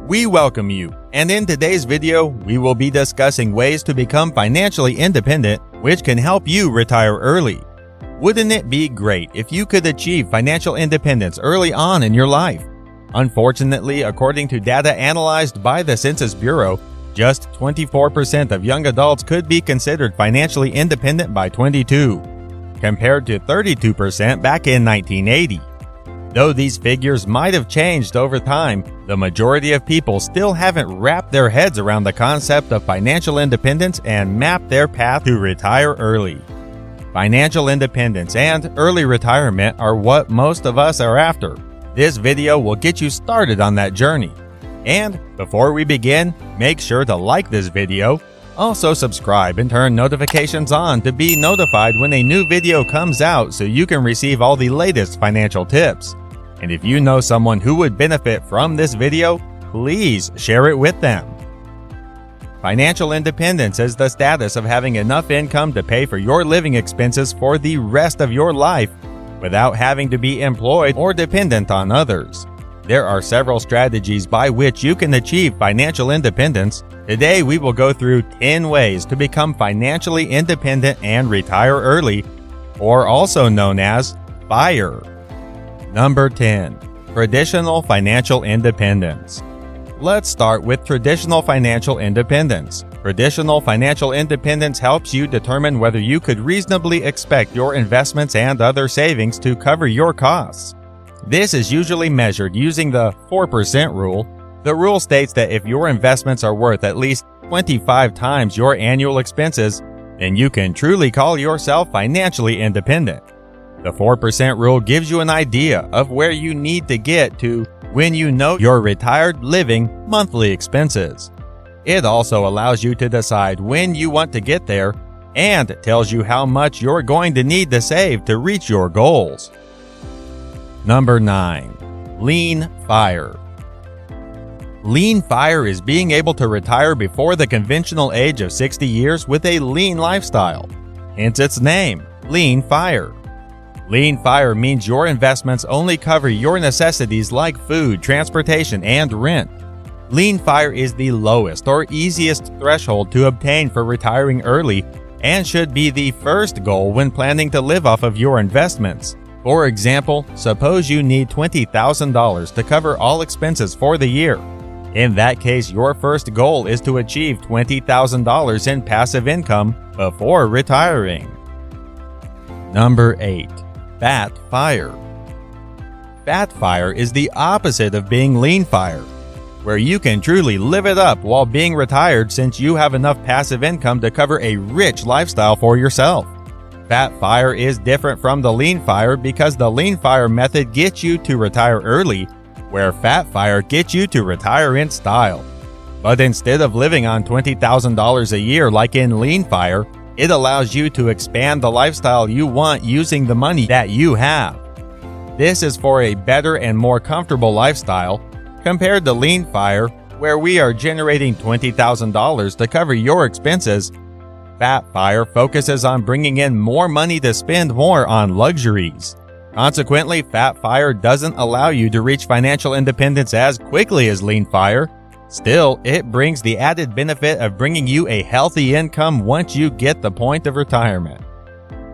We welcome you, and in today's video, we will be discussing ways to become financially independent, which can help you retire early. Wouldn't it be great if you could achieve financial independence early on in your life? Unfortunately, according to data analyzed by the Census Bureau, just 24% of young adults could be considered financially independent by 22, compared to 32% back in 1980. Though these figures might have changed over time, the majority of people still haven't wrapped their heads around the concept of financial independence and mapped their path to retire early. Financial independence and early retirement are what most of us are after. This video will get you started on that journey. And before we begin, make sure to like this video. Also subscribe and turn notifications on to be notified when a new video comes out so you can receive all the latest financial tips. And if you know someone who would benefit from this video, please share it with them. Financial independence is the status of having enough income to pay for your living expenses for the rest of your life without having to be employed or dependent on others. There are several strategies by which you can achieve financial independence. Today we will go through 10 ways to become financially independent and retire early, or also known as FIRE. Number 10. Traditional financial independence. Let's start with traditional financial independence. Traditional financial independence helps you determine whether you could reasonably expect your investments and other savings to cover your costs. This is usually measured using the 4% rule. The rule states that if your investments are worth at least 25 times your annual expenses, then you can truly call yourself financially independent. The 4% rule gives you an idea of where you need to get to when you know your retired living monthly expenses. It also allows you to decide when you want to get there and tells you how much you're going to need to save to reach your goals. Number 9. Lean FIRE. Lean FIRE is being able to retire before the conventional age of 60 years with a lean lifestyle. Hence its name, Lean FIRE. Lean FIRE means your investments only cover your necessities like food, transportation, and rent. Lean FIRE is the lowest or easiest threshold to obtain for retiring early and should be the first goal when planning to live off of your investments. For example, suppose you need $20,000 to cover all expenses for the year. In that case, your first goal is to achieve $20,000 in passive income before retiring. Number 8. Fat FIRE. Fat FIRE is the opposite of being lean FIRE, where you can truly live it up while being retired since you have enough passive income to cover a rich lifestyle for yourself. Fat FIRE is different from the lean FIRE because the lean FIRE method gets you to retire early, where Fat FIRE gets you to retire in style. But instead of living on $20,000 a year like in lean FIRE, it allows you to expand the lifestyle you want using the money that you have. This is for a better and more comfortable lifestyle compared to lean FIRE, where we are generating $20,000 to cover your expenses. Fat FIRE focuses on bringing in more money to spend more on luxuries. Consequently, Fat FIRE doesn't allow you to reach financial independence as quickly as lean FIRE. Still, it brings the added benefit of bringing you a healthy income once you get the point of retirement.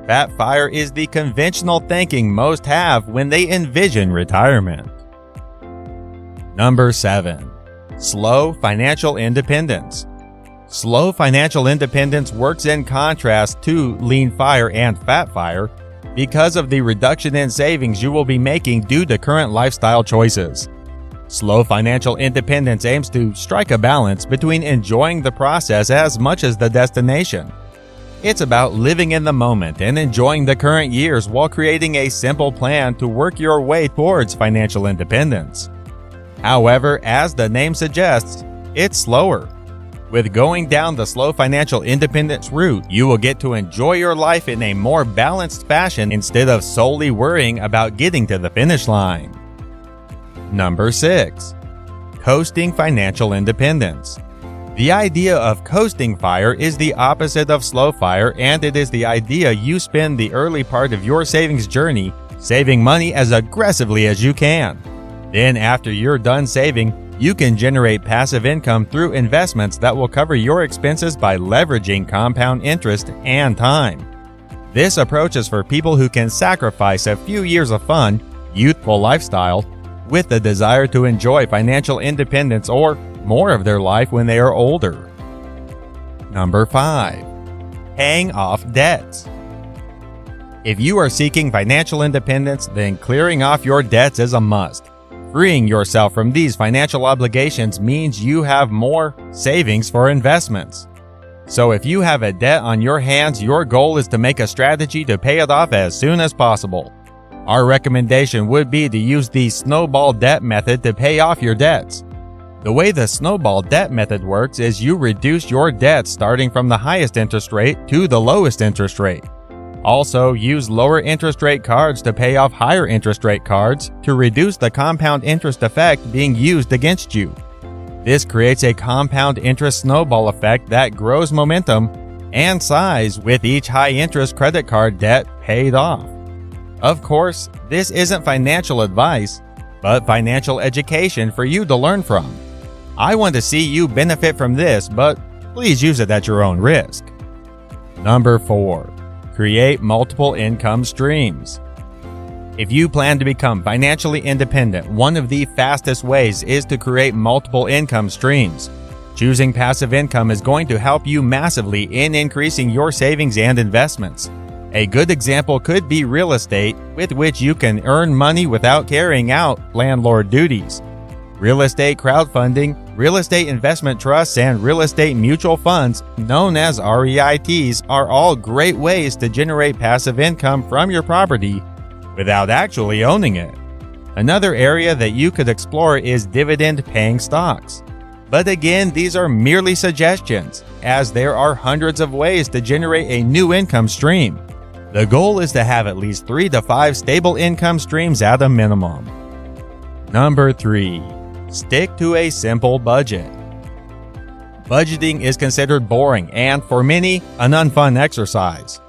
Fat FIRE is the conventional thinking most have when they envision retirement. Number 7. Slow financial independence. Slow financial independence works in contrast to lean FIRE and Fat FIRE because of the reduction in savings you will be making due to current lifestyle choices. Slow financial independence aims to strike a balance between enjoying the process as much as the destination. It's about living in the moment and enjoying the current years while creating a simple plan to work your way towards financial independence. However, as the name suggests, it's slower. With going down the slow financial independence route, you will get to enjoy your life in a more balanced fashion instead of solely worrying about getting to the finish line. Number 6. Coasting financial independence. The idea of coasting FIRE is the opposite of slow FIRE, and it is the idea you spend the early part of your savings journey saving money as aggressively as you can. Then after you're done saving, You can generate passive income through investments that will cover your expenses by leveraging compound interest and time. This approach is for people who can sacrifice a few years of fun, youthful lifestyle with the desire to enjoy financial independence or more of their life when they are older. Number 5. Paying off debts. If you are seeking financial independence, then clearing off your debts is a must. Freeing yourself from these financial obligations means you have more savings for investments. So if you have a debt on your hands, your goal is to make a strategy to pay it off as soon as possible. Our recommendation would be to use the snowball debt method to pay off your debts. The way the snowball debt method works is you reduce your debt starting from the highest interest rate to the lowest interest rate. Also, use lower interest rate cards to pay off higher interest rate cards to reduce the compound interest effect being used against you. This creates a compound interest snowball effect that grows momentum and size with each high interest credit card debt paid off. Of course, this isn't financial advice, but financial education for you to learn from. I want to see you benefit from this, but please use it at your own risk. Number 4. Create multiple income streams. If you plan to become financially independent, one of the fastest ways is to create multiple income streams. Choosing passive income is going to help you massively in increasing your savings and investments. A good example could be real estate, with which you can earn money without carrying out landlord duties. Real estate crowdfunding, real estate investment trusts, and real estate mutual funds, known as REITs, are all great ways to generate passive income from your property without actually owning it. Another area that you could explore is dividend-paying stocks. But again, these are merely suggestions, as there are hundreds of ways to generate a new income stream. The goal is to have at least 3 to 5 stable income streams at a minimum. Number 3. Stick to a simple budget. Budgeting is considered boring and, for many, an unfun exercise.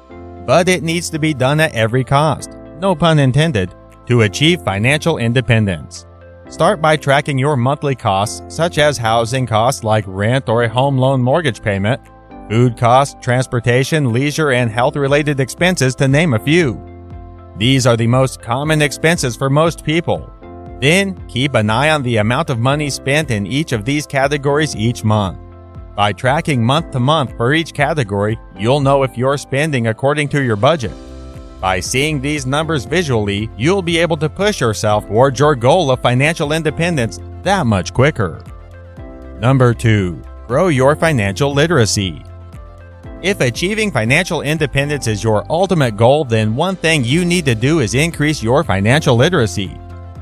But it needs to be done at every cost, no pun intended, to achieve financial independence. Start by tracking your monthly costs, such as housing costs like rent or a home loan mortgage payment, food costs, transportation, leisure, and health-related expenses, to name a few. These are the most common expenses for most people. Then, keep an eye on the amount of money spent in each of these categories each month. By tracking month to month for each category, you'll know if you're spending according to your budget. By seeing these numbers visually, you'll be able to push yourself towards your goal of financial independence that much quicker. Number 2. Grow your financial literacy. If achieving financial independence is your ultimate goal, then one thing you need to do is increase your financial literacy,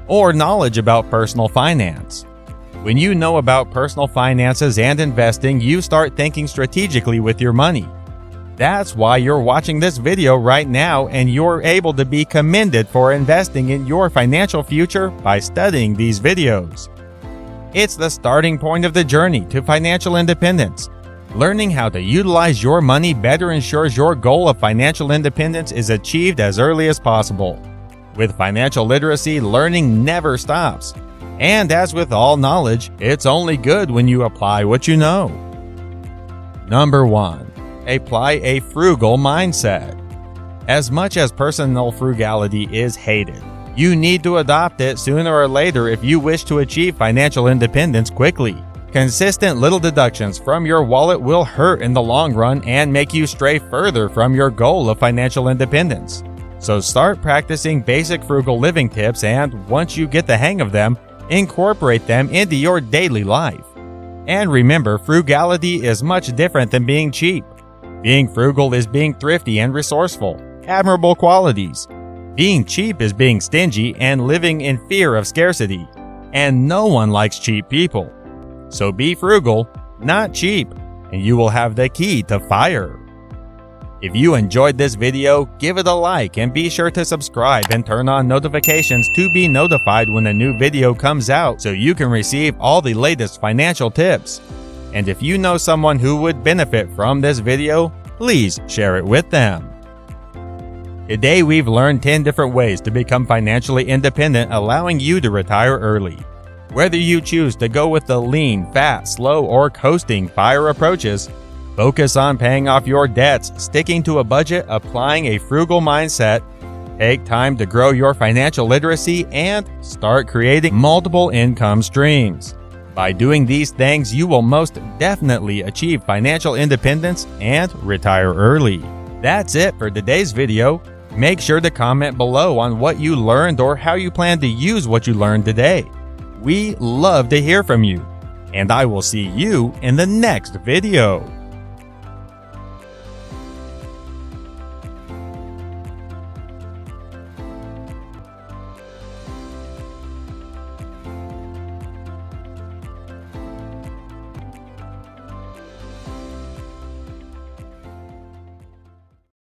or knowledge about personal finance. When you know about personal finances and investing, you start thinking strategically with your money. That's why you're watching this video right now, and you're able to be commended for investing in your financial future by studying these videos. It's the starting point of the journey to financial independence. Learning how to utilize your money better ensures your goal of financial independence is achieved as early as possible. With financial literacy, learning never stops. And as with all knowledge, it's only good when you apply what you know. Number 1. Apply a frugal mindset. As much as personal frugality is hated, you need to adopt it sooner or later if you wish to achieve financial independence quickly. Consistent little deductions from your wallet will hurt in the long run and make you stray further from your goal of financial independence. So start practicing basic frugal living tips, and once you get the hang of them, incorporate them into your daily life. And remember, frugality is much different than being cheap. Being frugal is being thrifty and resourceful, admirable qualities. Being cheap is being stingy and living in fear of scarcity. And no one likes cheap people. So be frugal, not cheap, and you will have the key to fire. If you enjoyed this video, give it a like and be sure to subscribe and turn on notifications to be notified when a new video comes out so you can receive all the latest financial tips. And if you know someone who would benefit from this video, please share it with them. Today we've learned 10 different ways to become financially independent, allowing you to retire early. Whether you choose to go with the lean, fat, slow, or coasting FIRE approaches, focus on paying off your debts, sticking to a budget, applying a frugal mindset, take time to grow your financial literacy, and start creating multiple income streams. By doing these things, you will most definitely achieve financial independence and retire early. That's it for today's video. Make sure to comment below on what you learned or how you plan to use what you learned today. We love to hear from you, and I will see you in the next video.